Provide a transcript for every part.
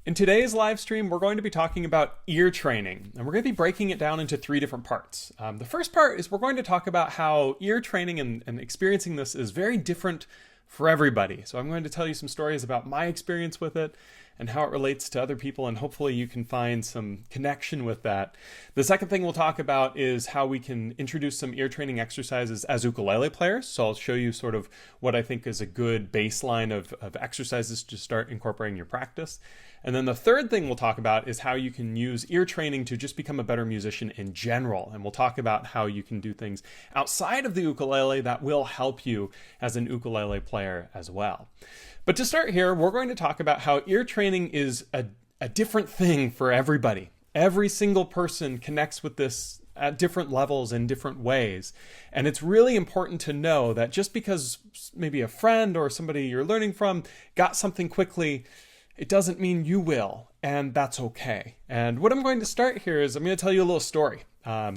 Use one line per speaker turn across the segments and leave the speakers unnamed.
In today's live stream, we're going to be talking about ear training, and we're going to be breaking it down into three different parts. The first part is we're going to talk about how ear training and experiencing this is very different for everybody. So I'm going to tell you some stories about my experience with it and how it relates to other people, and hopefully you can find some connection with that. The second thing we'll talk about is how we can introduce some ear training exercises as ukulele players. So I'll show you sort of what I think is a good baseline of exercises to start incorporating your practice. And then the third thing we'll talk about is how you can use ear training to just become a better musician in general. And we'll talk about how you can do things outside of the ukulele that will help you as an ukulele player as well. But to start here, we're going to talk about how ear training is a different thing for everybody. Every single person connects with this at different levels in different ways. And it's really important to know that just because maybe a friend or somebody you're learning from got something quickly, it doesn't mean you will, and that's okay. And what I'm going to start here is I'm going to tell you a little story.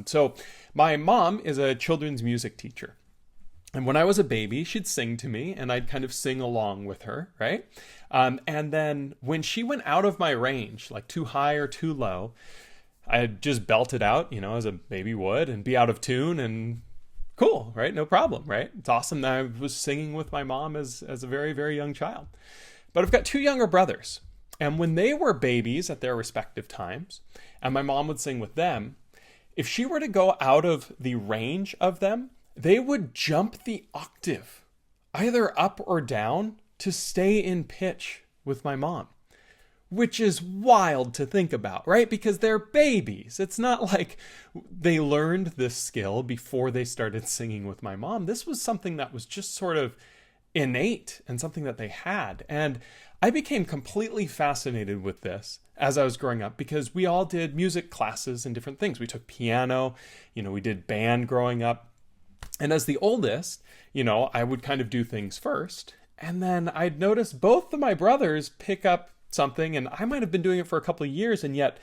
So my mom is a children's music teacher. And when I was a baby, she'd sing to me and I'd kind of sing along with her, right? And then when she went out of my range, like too high or too low, I'd just belt it out, as a baby would, and be out of tune and cool, right? No problem, right? It's awesome that I was singing with my mom as a very, very young child. But I've got two younger brothers, and when they were babies at their respective times, and my mom would sing with them, if she were to go out of the range of them, they would jump the octave, either up or down, to stay in pitch with my mom, which is wild to think about, right? Because they're babies. It's not like they learned this skill before they started singing with my mom. This was something that was just sort of innate and something that they had. And I became completely fascinated with this as I was growing up because we all did music classes and different things. We took piano, we did band growing up. And as the oldest, I would kind of do things first. And then I'd notice both of my brothers pick up something, and I might have been doing it for a couple of years, and yet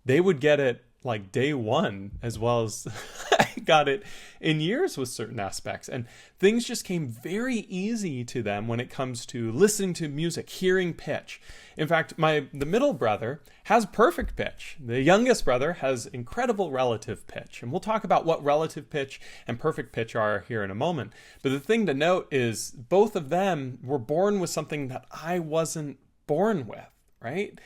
they would get it like day one, as well as I got it in years with certain aspects. And things just came very easy to them when it comes to listening to music, hearing pitch. In fact, the middle brother has perfect pitch. The youngest brother has incredible relative pitch. And we'll talk about what relative pitch and perfect pitch are here in a moment. But the thing to note is both of them were born with something that I wasn't born with, right?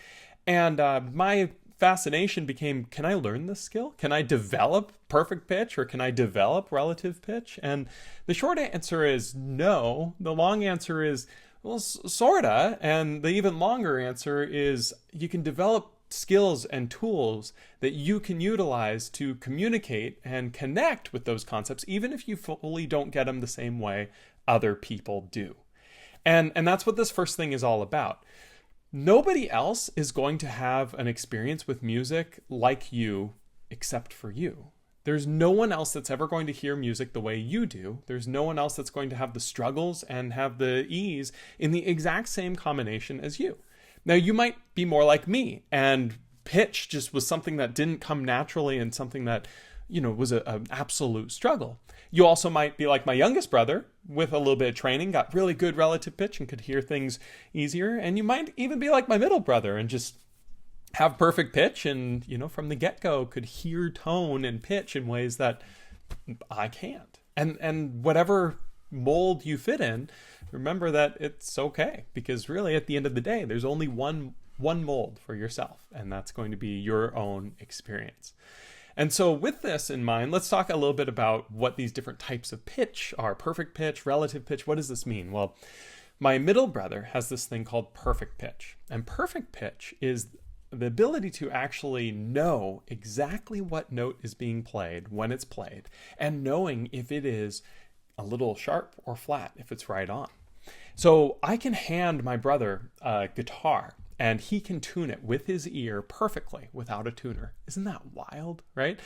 And my fascination became, can I learn this skill? Can I develop perfect pitch, or can I develop relative pitch? And the short answer is no. The long answer is, well, sorta. And the even longer answer is you can develop skills and tools that you can utilize to communicate and connect with those concepts, even if you fully don't get them the same way other people do. And that's what this first thing is all about. Nobody else is going to have an experience with music like you except for you. There's no one else that's ever going to hear music the way you do. There's no one else that's going to have the struggles and have the ease in the exact same combination as you. Now, you might be more like me, and pitch just was something that didn't come naturally and something that, was an absolute struggle. You also might be like my youngest brother, with a little bit of training, got really good relative pitch and could hear things easier. And you might even be like my middle brother and just have perfect pitch and, from the get-go could hear tone and pitch in ways that I can't. And whatever mold you fit in, remember that it's okay, because really at the end of the day, there's only one mold for yourself, and that's going to be your own experience. And so with this in mind, let's talk a little bit about what these different types of pitch are. Perfect pitch, relative pitch. What does this mean? Well, my middle brother has this thing called perfect pitch. And perfect pitch is the ability to actually know exactly what note is being played when it's played, and knowing if it is a little sharp or flat, if it's right on. So I can hand my brother a guitar, and he can tune it with his ear perfectly without a tuner. Isn't that wild, right?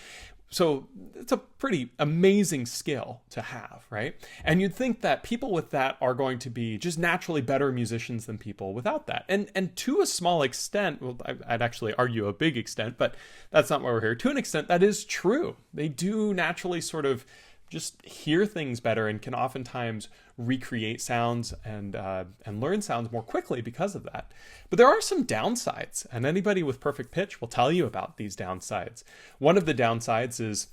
So it's a pretty amazing skill to have, right? And you'd think that people with that are going to be just naturally better musicians than people without that. And to a small extent, well, I'd actually argue a big extent, but that's not why we're here. To an extent, that is true. They do naturally sort of just hear things better and can oftentimes recreate sounds and learn sounds more quickly because of that. But there are some downsides, and anybody with perfect pitch will tell you about these downsides. One of the downsides is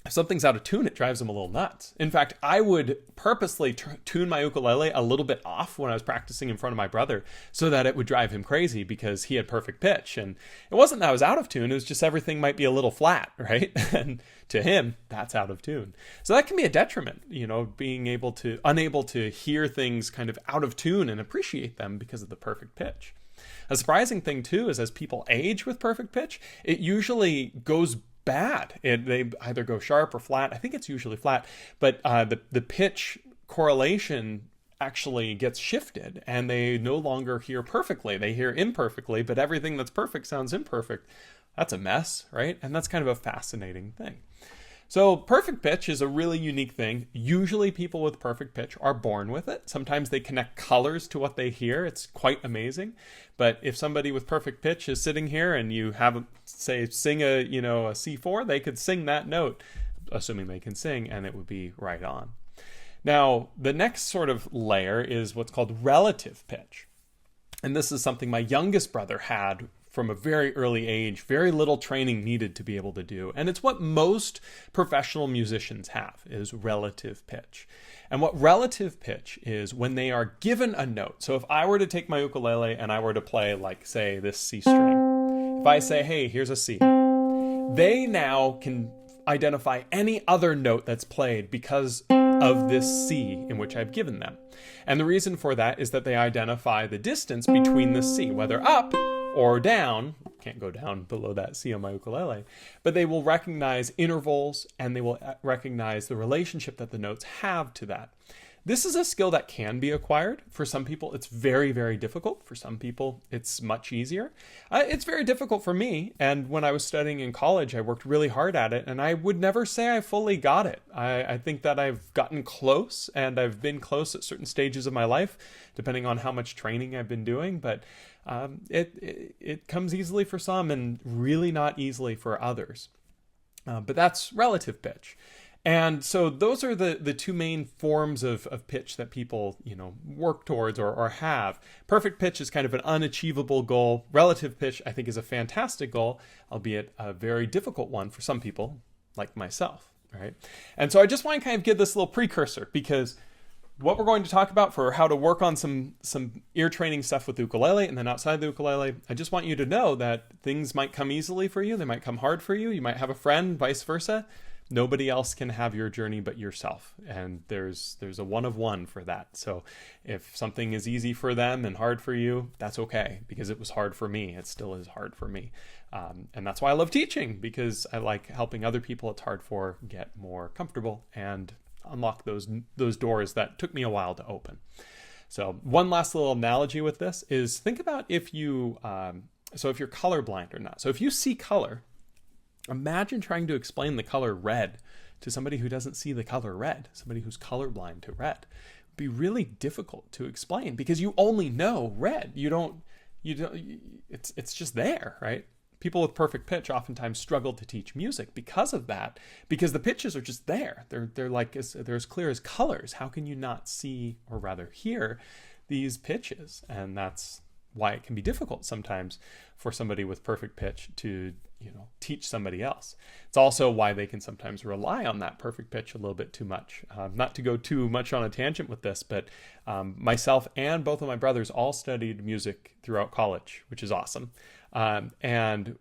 if something's out of tune, it drives them a little nuts. In fact, I would purposely tune my ukulele a little bit off when I was practicing in front of my brother so that it would drive him crazy because he had perfect pitch. And it wasn't that I was out of tune, it was just everything might be a little flat, right? And to him, that's out of tune. So that can be a detriment, being unable to hear things kind of out of tune and appreciate them because of the perfect pitch. A surprising thing too is as people age with perfect pitch, it usually goes bad. They either go sharp or flat. I think it's usually flat, but the pitch correlation actually gets shifted and they no longer hear perfectly. They hear imperfectly, but everything that's perfect sounds imperfect. That's a mess, right? And that's kind of a fascinating thing. So perfect pitch is a really unique thing. Usually people with perfect pitch are born with it. Sometimes they connect colors to what they hear. It's quite amazing. But if somebody with perfect pitch is sitting here and you have, say, sing a C4, they could sing that note, assuming they can sing, and it would be right on. Now, the next sort of layer is what's called relative pitch. And this is something my youngest brother had from a very early age, very little training needed to be able to do. And it's what most professional musicians have, is relative pitch. And what relative pitch is when they are given a note. So if I were to take my ukulele and I were to play, like, say, this C string, if I say, hey, here's a C, they now can identify any other note that's played because of this C in which I've given them. And the reason for that is that they identify the distance between the C, whether up or down. Can't go down below that C on my ukulele, but they will recognize intervals and they will recognize the relationship that the notes have to that. This is a skill that can be acquired. For some people, it's very, very difficult. For some people, it's much easier. It's very difficult for me. And when I was studying in college, I worked really hard at it. And I would never say I fully got it. I think that I've gotten close, and I've been close at certain stages of my life, depending on how much training I've been doing. But it comes easily for some and really not easily for others. But that's relative pitch. And so those are the two main forms of pitch that people, work towards or have. Perfect pitch is kind of an unachievable goal. Relative pitch, I think, is a fantastic goal, albeit a very difficult one for some people, like myself, right? And so I just want to kind of give this little precursor, because what we're going to talk about for how to work on some ear training stuff with the ukulele and then outside the ukulele, I just want you to know that things might come easily for you. They might come hard for you. You might have a friend, vice versa. Nobody else can have your journey but yourself. And there's a one of one for that. So if something is easy for them and hard for you, that's okay, because it was hard for me. It still is hard for me. And that's why I love teaching, because I like helping other people it's hard for get more comfortable and unlock those doors that took me a while to open. So one last little analogy with this is, think about if you're colorblind or not. So if you see color, imagine trying to explain the color red to somebody who doesn't see the color red, somebody who's colorblind to red. It would be really difficult to explain because you only know red. It's just there, right? People with perfect pitch oftentimes struggle to teach music because of that, because the pitches are just there. They're as clear as colors. How can you not see, or rather hear, these pitches? And that's why it can be difficult sometimes for somebody with perfect pitch to teach somebody else. It's also why they can sometimes rely on that perfect pitch a little bit too much. Not to go too much on a tangent with this, but myself and both of my brothers all studied music throughout college, which is awesome. And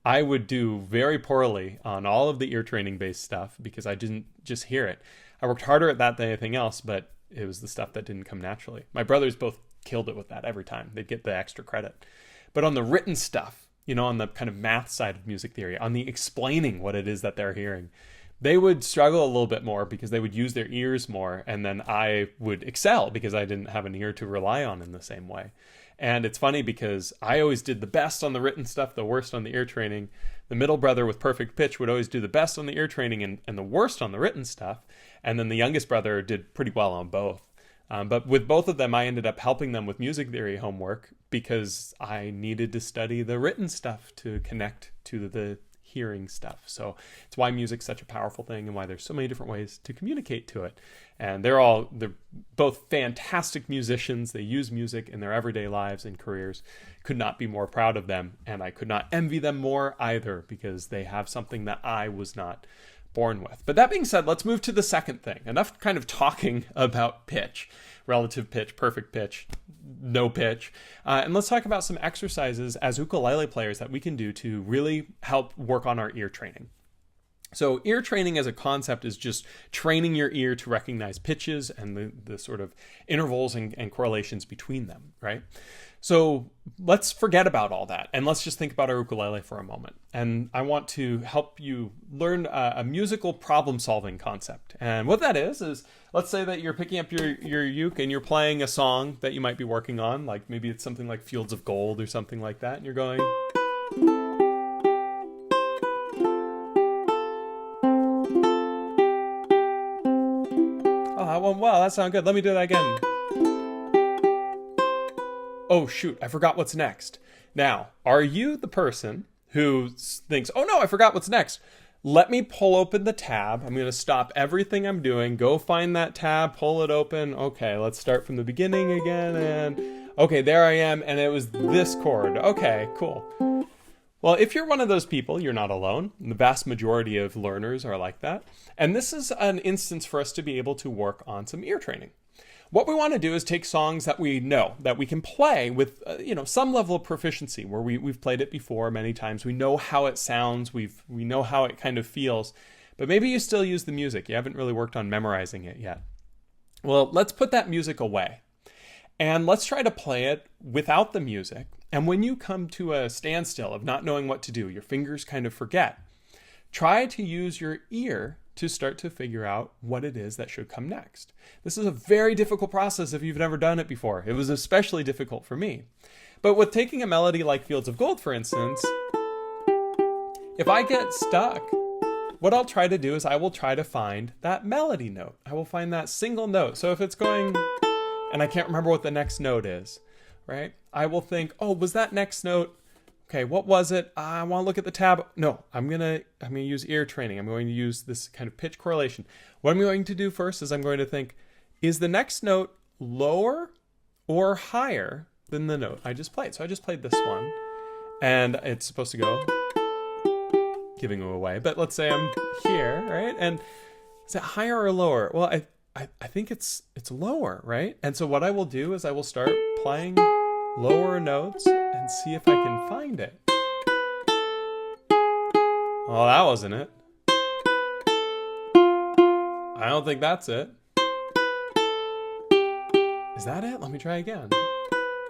I would do very poorly on all of the ear training based stuff because I didn't just hear it. I worked harder at that than anything else, but it was the stuff that didn't come naturally. My brothers both killed it with that every time. They'd get the extra credit. But on the written stuff, on the kind of math side of music theory, on the explaining what it is that they're hearing, they would struggle a little bit more because they would use their ears more. And then I would excel because I didn't have an ear to rely on in the same way. And it's funny because I always did the best on the written stuff, the worst on the ear training. The middle brother with perfect pitch would always do the best on the ear training and the worst on the written stuff. And then the youngest brother did pretty well on both. But with both of them, I ended up helping them with music theory homework because I needed to study the written stuff to connect to the hearing stuff. So it's why music's such a powerful thing and why there's so many different ways to communicate to it. And they're both fantastic musicians. They use music in their everyday lives and careers. Could not be more proud of them. And I could not envy them more either, because they have something that I was not born with. But that being said, let's move to the second thing. Enough kind of talking about pitch, relative pitch, perfect pitch, no pitch. And let's talk about some exercises as ukulele players that we can do to really help work on our ear training. So ear training as a concept is just training your ear to recognize pitches and the sort of intervals and correlations between them, right? So let's forget about all that and let's just think about our ukulele for a moment. And I want to help you learn a musical problem-solving concept. And what that is let's say that you're picking up your uke and you're playing a song that you might be working on, like maybe it's something like Fields of Gold or something like that, and you're going... Wow, that sounded good. Let me do that again. Oh, shoot, I forgot what's next. Now, are you the person who thinks, oh no, I forgot what's next? Let me pull open the tab. I'm going to stop everything I'm doing. Go find that tab, pull it open. Okay, let's start from the beginning again. And okay, there I am. And it was this chord. Okay, cool. Well, if you're one of those people, you're not alone. The vast majority of learners are like that. And this is an instance for us to be able to work on some ear training. What we want to do is take songs that we know, that we can play with some level of proficiency, where we've played it before many times. We know how it sounds. We know how it kind of feels. But maybe you still use the music. You haven't really worked on memorizing it yet. Well, let's put that music away. And let's try to play it without the music. And when you come to a standstill of not knowing what to do, your fingers kind of forget, try to use your ear to start to figure out what it is that should come next. This is a very difficult process if you've never done it before. It was especially difficult for me. But with taking a melody like Fields of Gold, for instance, if I get stuck, what I'll try to do is I will try to find that melody note. I will find that single note. So if it's going, and I can't remember what the next note is, right? I will think, oh, was that next note? Okay, what was it? I want to look at the tab. No, I'm gonna use ear training. I'm going to use this kind of pitch correlation. What I'm going to do first is I'm going to think, is the next note lower or higher than the note I just played? So I just played this one, and it's supposed to go, giving it away. But let's say I'm here, right? And is it higher or lower? Well, I think it's lower, right? And so what I will do is I will start playing lower notes and see if I can find it. Well, that wasn't it. I don't think that's it. Is that it? Let me try again.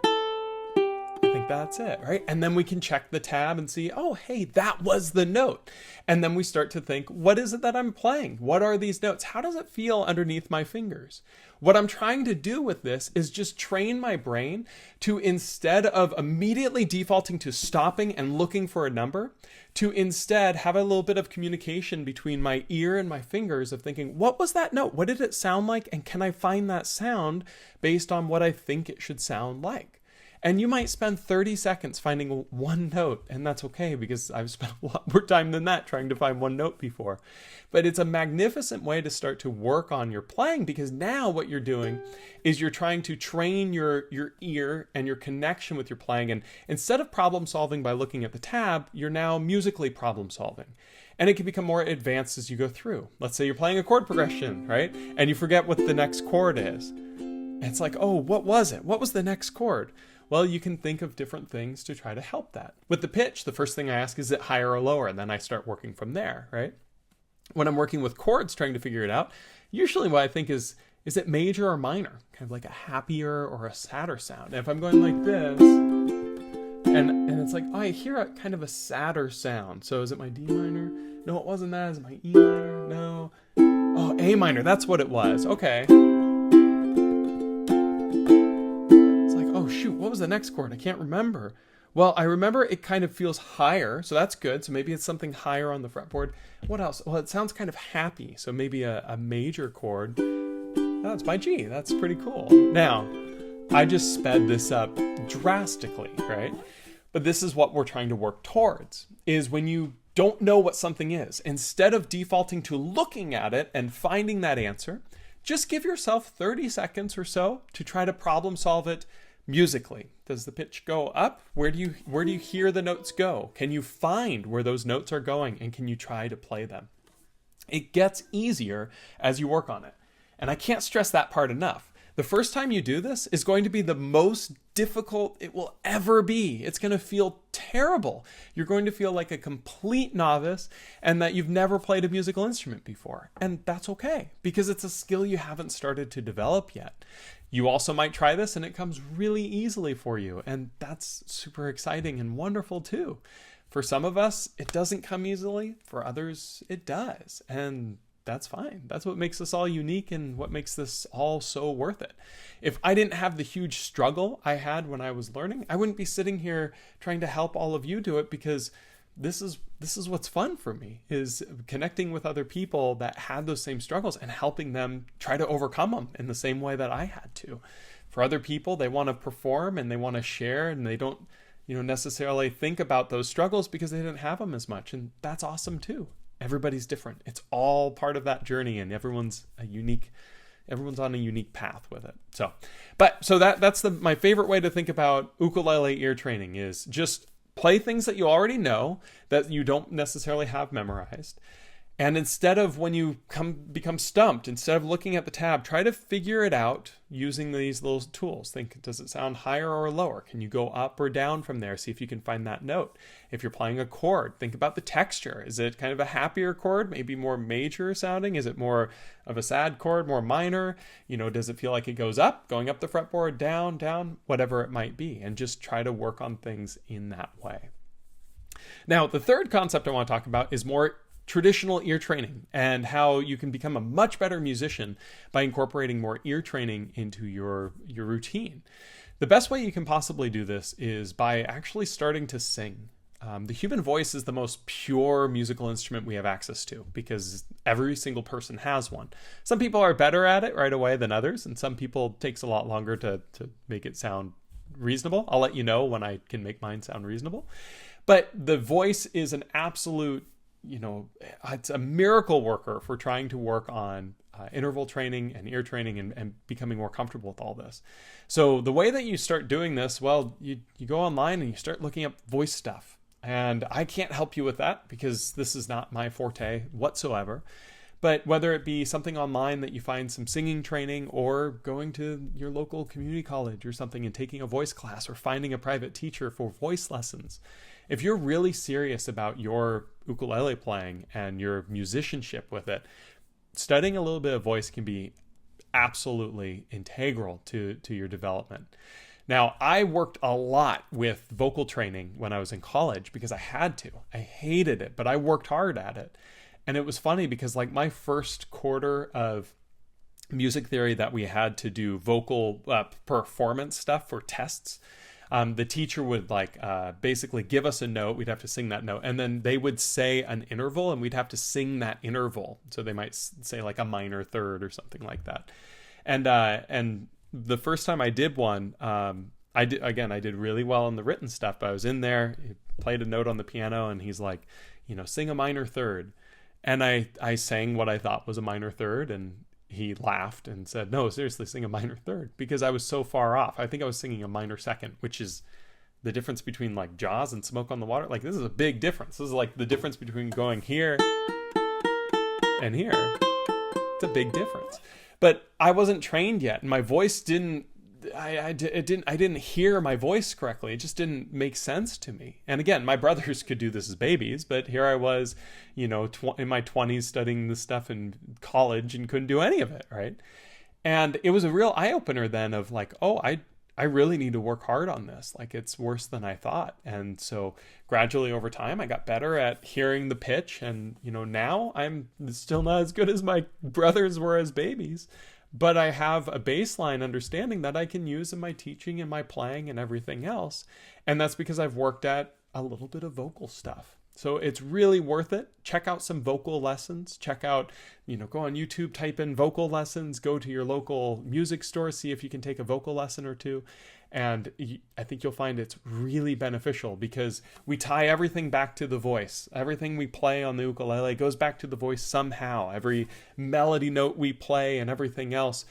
I think that's it, right? And then we can check the tab and see, oh, hey, that was the note. And then we start to think, what is it that I'm playing? What are these notes? How does it feel underneath my fingers? What I'm trying to do with this is just train my brain to, instead of immediately defaulting to stopping and looking for a number, to instead have a little bit of communication between my ear and my fingers of thinking, what was that note? What did it sound like? And can I find that sound based on what I think it should sound like? And you might spend 30 seconds finding one note, and that's okay because I've spent a lot more time than that trying to find one note before. But it's a magnificent way to start to work on your playing, because now what you're doing is you're trying to train your ear and your connection with your playing. And instead of problem solving by looking at the tab, you're now musically problem solving. And it can become more advanced as you go through. Let's say you're playing a chord progression, right? And you forget what the next chord is. And it's like, oh, what was it? What was the next chord? Well, you can think of different things to try to help that. With the pitch, the first thing I ask, is it higher or lower? And then I start working from there, right? When I'm working with chords, trying to figure it out, usually what I think is it major or minor? Kind of like a happier or a sadder sound. And if I'm going like this, and it's like, oh, I hear a kind of a sadder sound. So is it my D minor? No, it wasn't that. Is it my E minor? No. Oh, A minor. That's what it was. Okay. Oh shoot, what was the next chord? I can't remember. Well, I remember it kind of feels higher, so that's good. So maybe it's something higher on the fretboard. What else? Well, it sounds kind of happy, so maybe a major chord. Oh, it's my G. That's pretty cool. Now, I just sped this up drastically, right? But this is what we're trying to work towards, is when you don't know what something is, instead of defaulting to looking at it and finding that answer, just give yourself 30 seconds or so to try to problem solve it musically. Does the pitch go up? Where do you hear the notes go? Can you find where those notes are going, and can you try to play them? It gets easier as you work on it. And I can't stress that part enough. The first time you do this is going to be the most difficult it will ever be. It's going to feel terrible. You're going to feel like a complete novice and that you've never played a musical instrument before. And that's okay, because it's a skill you haven't started to develop yet. You also might try this and it comes really easily for you. And that's super exciting and wonderful too. For some of us, it doesn't come easily. For others, it does. And that's fine. That's what makes us all unique and what makes this all so worth it. If I didn't have the huge struggle I had when I was learning, I wouldn't be sitting here trying to help all of you do it, because this is what's fun for me, is connecting with other people that had those same struggles and helping them try to overcome them in the same way that I had to. For other people, they want to perform and they want to share, and they don't, necessarily think about those struggles because they didn't have them as much. And that's awesome too. Everybody's different. It's all part of that journey, and everyone's on a unique path with it. So that's my favorite way to think about ukulele ear training, is just play things that you already know that you don't necessarily have memorized. And instead of, when you become stumped, instead of looking at the tab, try to figure it out using these little tools. Think, does it sound higher or lower? Can you go up or down from there? See if you can find that note. If you're playing a chord, think about the texture. Is it kind of a happier chord, maybe more major sounding? Is it more of a sad chord, more minor? Does it feel like it goes up, going up the fretboard, down, whatever it might be? And just try to work on things in that way. Now, the third concept I want to talk about is more traditional ear training, and how you can become a much better musician by incorporating more ear training into your routine. The best way you can possibly do this is by actually starting to sing. The human voice is the most pure musical instrument we have access to, because every single person has one. Some people are better at it right away than others, and some people it takes a lot longer to make it sound reasonable. I'll let you know when I can make mine sound reasonable. But the voice is an absolute, it's a miracle worker for trying to work on interval training and ear training and becoming more comfortable with all this. So the way that you start doing this, well, you go online and you start looking up voice stuff. And I can't help you with that because this is not my forte whatsoever. But whether it be something online that you find some singing training, or going to your local community college or something and taking a voice class, or finding a private teacher for voice lessons, if you're really serious about your ukulele playing and your musicianship with it, studying a little bit of voice can be absolutely integral to your development. Now, I worked a lot with vocal training when I was in college because I had to. I hated it, but I worked hard at it. And it was funny because, like, my first quarter of music theory that we had to do vocal performance stuff for tests, the teacher would basically give us a note. We'd have to sing that note, and then they would say an interval, and we'd have to sing that interval. So they might say like a minor third or something like that. And the first time I did one, I did really well in the written stuff. But I was in there, he played a note on the piano, and he's like, sing a minor third. And I sang what I thought was a minor third, and he laughed and said, no, seriously, sing a minor third, because I was so far off. I think I was singing a minor second, which is the difference between like Jaws and Smoke on the Water. Like, this is a big difference. This is like the difference between going here and here. It's a big difference. But I wasn't trained yet, and my voice I didn't hear my voice correctly. It just didn't make sense to me. And again, my brothers could do this as babies, but here I was, in my 20s studying this stuff in college and couldn't do any of it, right? And it was a real eye-opener then of like, oh, I really need to work hard on this. Like, it's worse than I thought. And so gradually over time, I got better at hearing the pitch. And, now I'm still not as good as my brothers were as babies. But I have a baseline understanding that I can use in my teaching and my playing and everything else. And that's because I've worked at a little bit of vocal stuff. So it's really worth it. Check out some vocal lessons. Check out, go on YouTube, type in vocal lessons, go to your local music store, see if you can take a vocal lesson or two. And I think you'll find it's really beneficial because we tie everything back to the voice. Everything we play on the ukulele goes back to the voice somehow. Every melody note we play and everything else,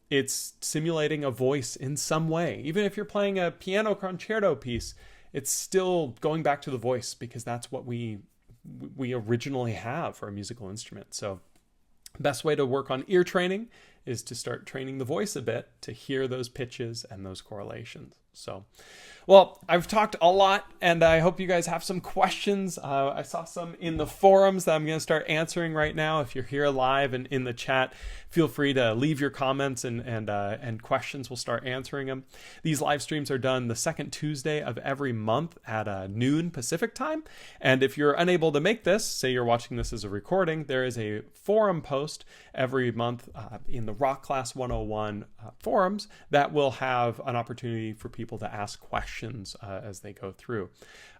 it's simulating a voice in some way. Even if you're playing a piano concerto piece, it's still going back to the voice because that's what we originally have for a musical instrument. So best way to work on ear training is to start training the voice a bit to hear those pitches and those correlations. So, well, I've talked a lot and I hope you guys have some questions. I saw some in the forums that I'm going to start answering right now. If you're here live and in the chat, feel free to leave your comments and questions. We'll start answering them. These live streams are done the second Tuesday of every month at noon Pacific time. And if you're unable to make this, say you're watching this as a recording, there is a forum post every month in the Rock Class 101 forums that will have an opportunity for people to ask questions as they go through.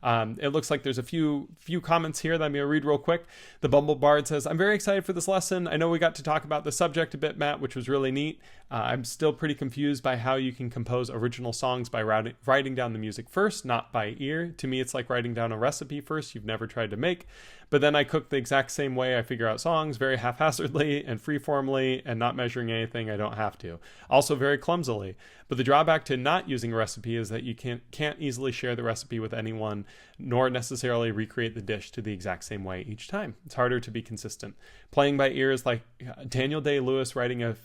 It looks like there's a few comments here that I'm going to read real quick. The Bumblebard says, I'm very excited for this lesson. I know we got to talk about the subject a bit, Matt, which was really neat. I'm still pretty confused by how you can compose original songs by writing down the music first, not by ear. To me, it's like writing down a recipe first you've never tried to make. But then I cook the exact same way. I figure out songs very haphazardly and freeformly and not measuring anything I don't have to. Also very clumsily. But the drawback to not using a recipe is that you can't easily share the recipe with anyone, nor necessarily recreate the dish to the exact same way each time. It's harder to be consistent. Playing by ear is like Daniel Day-Lewis writing a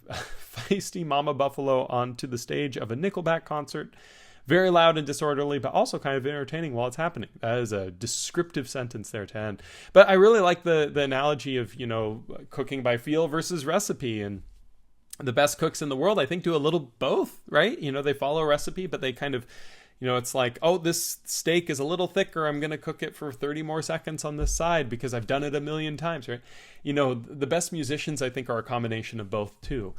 feisty Mama Buffalo onto the stage of a Nickelback concert. Very loud and disorderly, but also kind of entertaining while it's happening. That is a descriptive sentence there to end. But I really like the analogy of, cooking by feel versus recipe. And the best cooks in the world, I think, do a little both, right? They follow a recipe, but they kind of, it's like, oh, this steak is a little thicker. I'm going to cook it for 30 more seconds on this side because I've done it a million times, right? The best musicians, I think, are a combination of both too.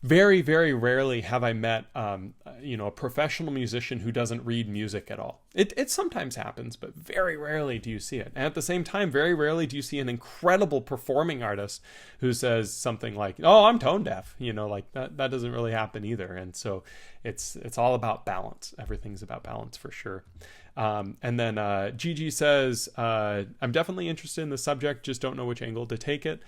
Very, very rarely have I met, a professional musician who doesn't read music at all. It sometimes happens, but very rarely do you see it. And at the same time, very rarely do you see an incredible performing artist who says something like, "Oh, I'm tone deaf." Like that doesn't really happen either. And so it's all about balance. Everything's about balance for sure. And then Gigi says, "I'm definitely interested in the subject, just don't know which angle to take it."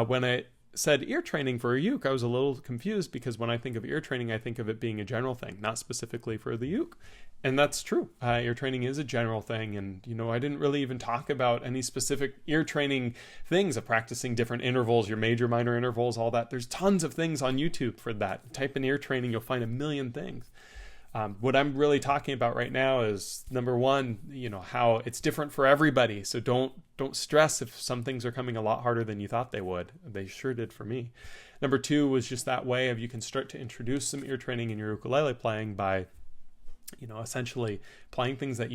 When I said ear training for a uke, I was a little confused because when I think of ear training, I think of it being a general thing, not specifically for the uke. And that's true. Ear training is a general thing. And, I didn't really even talk about any specific ear training things of practicing different intervals, your major, minor intervals, all that. There's tons of things on YouTube for that. Type in ear training, you'll find a million things. What I'm really talking about right now is, number one, how it's different for everybody. So don't stress if some things are coming a lot harder than you thought they would. They sure did for me. Number two was just that way of you can start to introduce some ear training in your ukulele playing by, essentially playing things that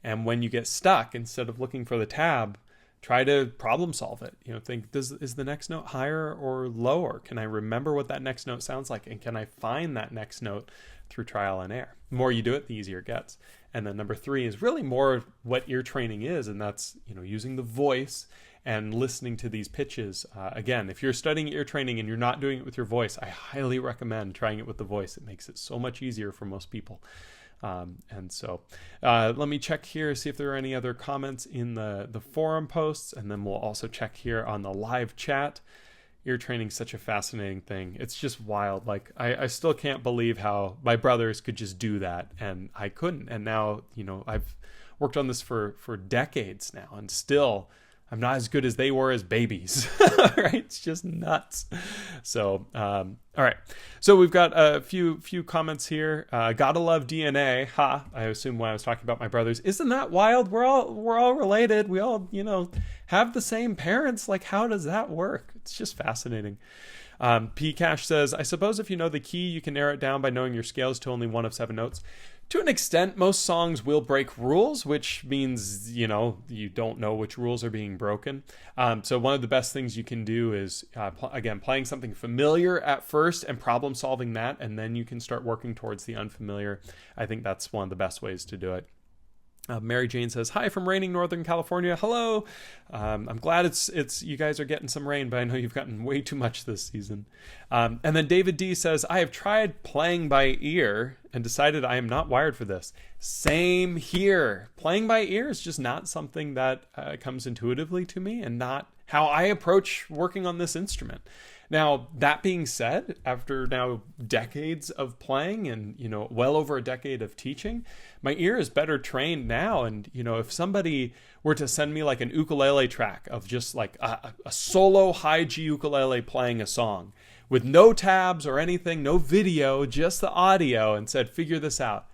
and when you get stuck, instead of looking for the tab, try to problem solve it. Think, is the next note higher or lower? Can I remember what that next note sounds like? And can I find that next note through trial and error? The more you do it, the easier it gets. And then number three is really more what ear training is, and that's using the voice and listening to these pitches. Again, if you're studying ear training and you're not doing it with your voice, I highly recommend trying it with the voice. It makes it so much easier for most people. And so let me check here, see if there are any other comments in the forum posts, and then we'll also check here on the live chat. Ear training is such a fascinating thing. It's just wild. Like I still can't believe how my brothers could just do that and I couldn't. And now, I've worked on this for decades now, and still I'm not as good as they were as babies. Right? It's just nuts. So, all right. So we've got a few comments here. Gotta love DNA. I assume when I was talking about my brothers, isn't that wild? We're all related. We all, have the same parents. Like, how does that work? It's just fascinating. P Cash says, I suppose if you know the key, you can narrow it down by knowing your scales to only one of 7 notes. To an extent, most songs will break rules, which means, you don't know which rules are being broken. So one of the best things you can do is, again, playing something familiar at first and problem solving that, and then you can start working towards the unfamiliar. I think that's one of the best ways to do it. Mary Jane says, hi from raining Northern California. Hello. I'm glad it's you guys are getting some rain, but I know you've gotten way too much this season. And then David D says, I have tried playing by ear and decided I am not wired for this. Same here. Playing by ear is just not something that comes intuitively to me and not how I approach working on this instrument. Now, that being said, after now decades of playing and, well over a decade of teaching, my ear is better trained now. And, if somebody were to send me like an ukulele track of just like a solo high G ukulele playing a song with no tabs or anything, no video, just the audio, and said, figure this out,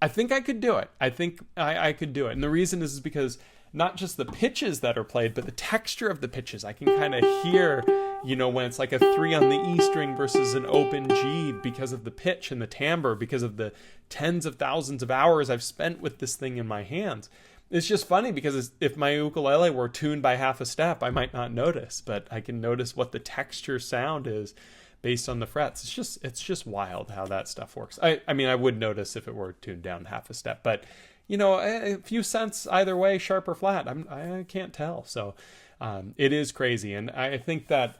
I think I could do it. I think I could do it. And the reason is because not just the pitches that are played, but the texture of the pitches. I can kind of hear, when it's like a 3 on the E string versus an open G because of the pitch and the timbre, because of the tens of thousands of hours I've spent with this thing in my hands. It's just funny because if my ukulele were tuned by half a step, I might not notice, but I can notice what the texture sound is based on the frets. It's just wild how that stuff works. I mean, I would notice if it were tuned down half a step, but a few cents either way, sharp or flat, I can't tell. So it is crazy. And I think that,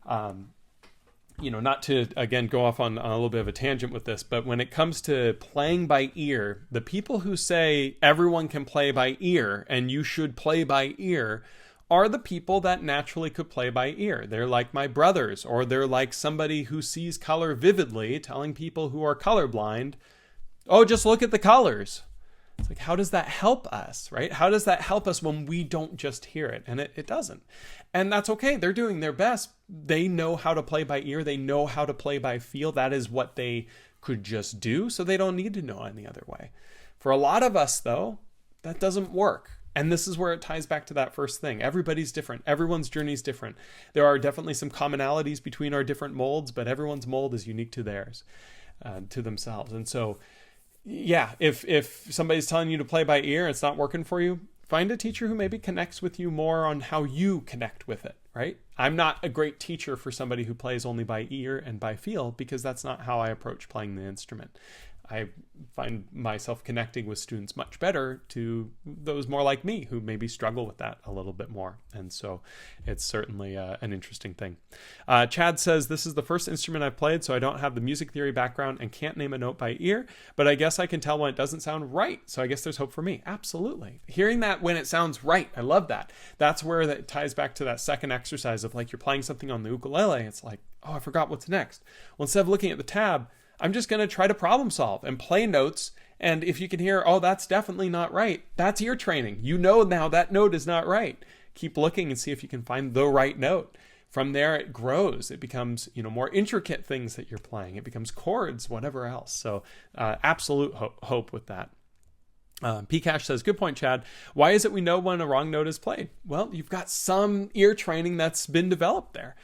not to, again, go off on a little bit of a tangent with this, but when it comes to playing by ear, the people who say everyone can play by ear and you should play by ear are the people that naturally could play by ear. They're like my brothers, or they're like somebody who sees color vividly, telling people who are colorblind, oh, just look at the colors. It's like, how does that help us, right? How does that help us when we don't just hear it? And it doesn't. And that's okay. They're doing their best. They know how to play by ear. They know how to play by feel. That is what they could just do. So they don't need to know any other way. For a lot of us, though, that doesn't work. And this is where it ties back to that first thing. Everybody's different. Everyone's journey is different. There are definitely some commonalities between our different molds, but everyone's mold is unique to theirs, to themselves. And so, yeah, if somebody's telling you to play by ear, it's not working for you, find a teacher who maybe connects with you more on how you connect with it, right? I'm not a great teacher for somebody who plays only by ear and by feel, because that's not how I approach playing the instrument. I find myself connecting with students much better to those more like me who maybe struggle with that a little bit more. And so it's certainly an interesting thing. Chad says, this is the first instrument I've played, so I don't have the music theory background and can't name a note by ear, but I guess I can tell when it doesn't sound right. So I guess there's hope for me. Absolutely. Hearing that when it sounds right, I love that. That's where that ties back to that second exercise of like you're playing something on the ukulele. It's like, oh, I forgot what's next. Well, instead of looking at the tab, I'm just going to try to problem solve and play notes. And if you can hear, oh, that's definitely not right, that's ear training. You know now that note is not right. Keep looking and see if you can find the right note. From there, it grows. It becomes, more intricate things that you're playing. It becomes chords, whatever else. So absolute hope with that. Pcash says, good point, Chad. Why is it we know when a wrong note is played? Well, you've got some ear training that's been developed there.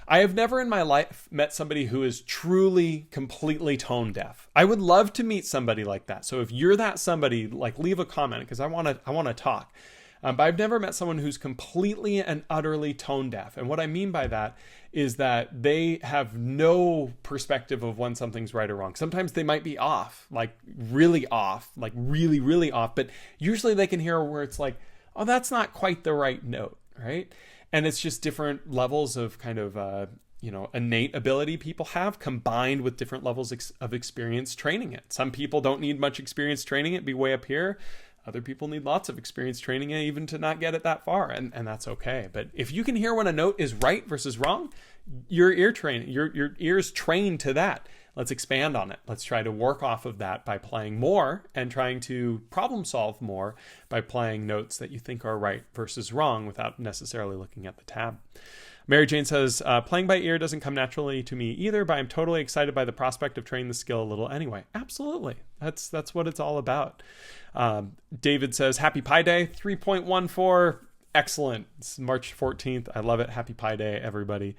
I have never in my life met somebody who is truly, completely tone deaf. I would love to meet somebody like that. So if you're that somebody, like, leave a comment because I want to talk. But I've never met someone who's completely and utterly tone deaf. And what I mean by that is that they have no perspective of when something's right or wrong. Sometimes they might be off, like really off, like really, really off. But usually they can hear where it's like, oh, that's not quite the right note, right? And it's just different levels of kind of, innate ability people have combined with different levels of experience training it. Some people don't need much experience training it, be way up here. Other people need lots of experience training it even to not get it that far. And that's okay. But if you can hear when a note is right versus wrong, your ear's trained to that. Let's expand on it. Let's try to work off of that by playing more and trying to problem solve more by playing notes that you think are right versus wrong without necessarily looking at the tab. Mary Jane says, playing by ear doesn't come naturally to me either, but I'm totally excited by the prospect of training the skill a little anyway. Absolutely. That's what it's all about. David says, Happy Pi Day, 3.14. Excellent. It's March 14th. I love it. Happy Pi Day, everybody.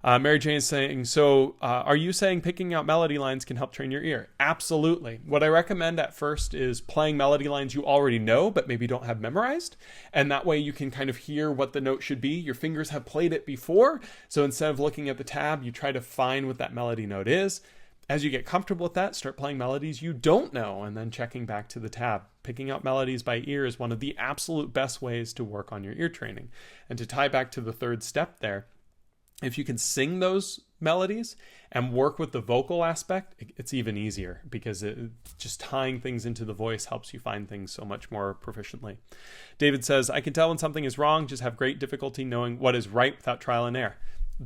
Mary Jane is saying, so are you saying picking out melody lines can help train your ear? Absolutely. What I recommend at first is playing melody lines you already know, but maybe don't have memorized. And that way you can kind of hear what the note should be. Your fingers have played it before. So instead of looking at the tab, you try to find what that melody note is. As you get comfortable with that, start playing melodies you don't know and then checking back to the tab. Picking out melodies by ear is one of the absolute best ways to work on your ear training. And to tie back to the third step there, if you can sing those melodies and work with the vocal aspect, it's even easier, because just tying things into the voice helps you find things so much more proficiently. David says, I can tell when something is wrong, just have great difficulty knowing what is right without trial and error.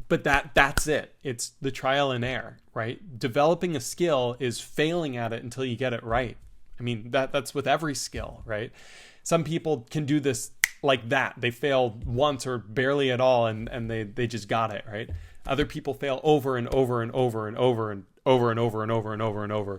But that's it. It's the trial and error, right? Developing a skill is failing at it until you get it right. I mean, that's with every skill, right? Some people can do this like that. They fail once or barely at all, and they just got it, right? Other people fail over and over and over and over and over and over and over and over and over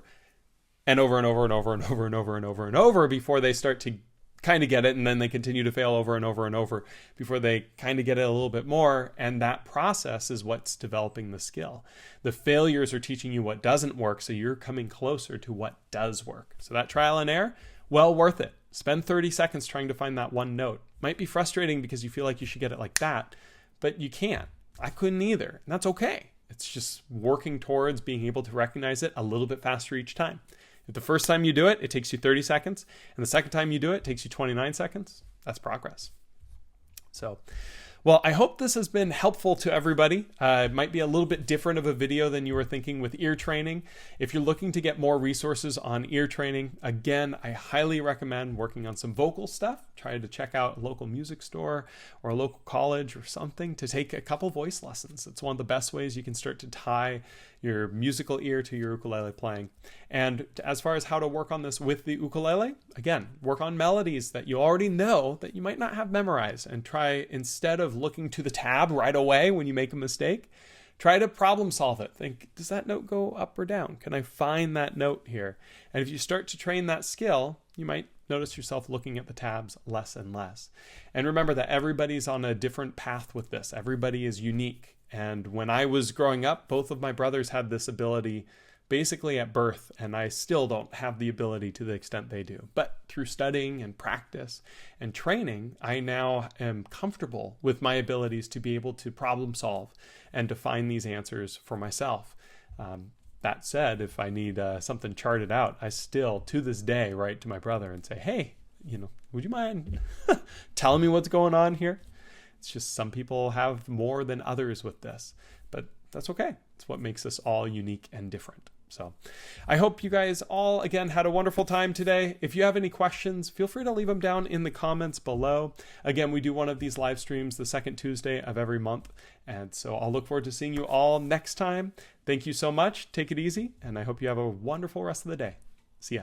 and over and over and over and over and over and over and over before they start to kind of get it, and then they continue to fail over and over and over before they kind of get it a little bit more. And that process is what's developing the skill. The failures are teaching you what doesn't work, so you're coming closer to what does work. So that trial and error, well worth it. Spend 30 seconds trying to find that one note. Might be frustrating because you feel like you should get it like that, but you can't. I couldn't either, and that's okay. It's just working towards being able to recognize it a little bit faster each time. If the first time you do it, it takes you 30 seconds, and the second time you do it, it takes you 29 seconds, that's progress. So, well, I hope this has been helpful to everybody. It might be a little bit different of a video than you were thinking with ear training. If you're looking to get more resources on ear training, again, I highly recommend working on some vocal stuff. Try to check out a local music store or a local college or something to take a couple voice lessons. It's one of the best ways you can start to tie your musical ear to your ukulele playing. And as far as how to work on this with the ukulele, again, work on melodies that you already know that you might not have memorized, and try, instead of looking to the tab right away when you make a mistake, try to problem solve it. Think, does that note go up or down? Can I find that note here? And if you start to train that skill, you might notice yourself looking at the tabs less and less. And remember that everybody's on a different path with this. Everybody is unique. And when I was growing up, both of my brothers had this ability basically at birth, and I still don't have the ability to the extent they do. But through studying and practice and training, I now am comfortable with my abilities to be able to problem solve and to find these answers for myself. That said, if I need something charted out, I still, to this day, write to my brother and say, hey, would you mind telling me what's going on here? It's just some people have more than others with this, but that's okay. It's what makes us all unique and different. So I hope you guys all, again, had a wonderful time today. If you have any questions, feel free to leave them down in the comments below. Again, we do one of these live streams the second Tuesday of every month. And so I'll look forward to seeing you all next time. Thank you so much. Take it easy. And I hope you have a wonderful rest of the day. See ya.